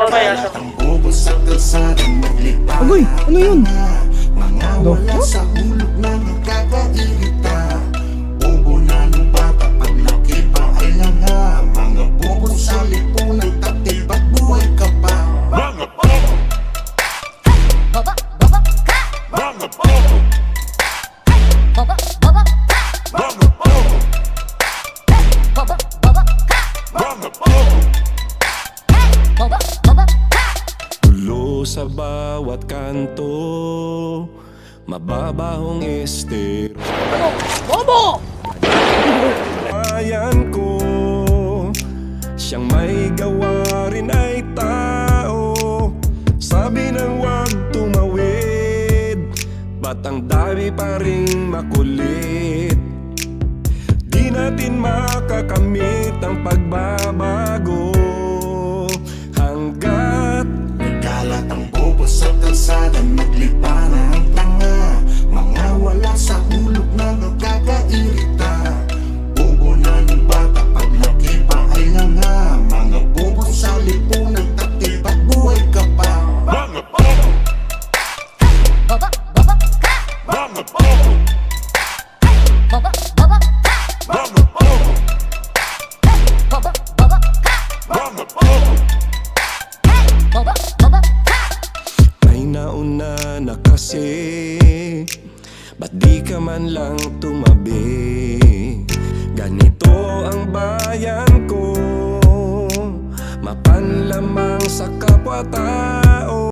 Mamaya sa... Agoy, ano yun? Mga wala sa hulog na nakakairita. Bobo na ng bata, paglaki pa ay langa. Mga bobo sa lipunan, taktil ba't buhay ka pa? Mga bobo! Bobo, bobo ka! Mga bobo! Bobo, bobo ka! Mga bobo! Bobo, bobo ka! Mga bobo! Bobo, bobo ka! Tulo sa bawat kanto, mababahong estero. Bobo! Bayan ko, siyang may gawa rin ay tao. Sabi ng wag tumawid, ba't ang dami pa ring makulit? Di natin makakamit ang pagbabago hanggat Nagkalat ang bobo sa kalsada, naglipa na ang tanga. Mga wala sa hulog na nakakairita. Bobo na ng bata, paglaki pa ay langa. Mga bobo sa lipunan, taktil ba't buhay ka pa? Mga bobo! Bobo, bobo ka! Mga bobo! Bobo, bobo ka! Mga bobo! Bobo, bobo ka! Mga bobo! Bobo, bobo ka! may nauna na kasi, ba't di ka man lang tumabi? Ganito ang bayan ko, mapanlamang sa kapwa tayo.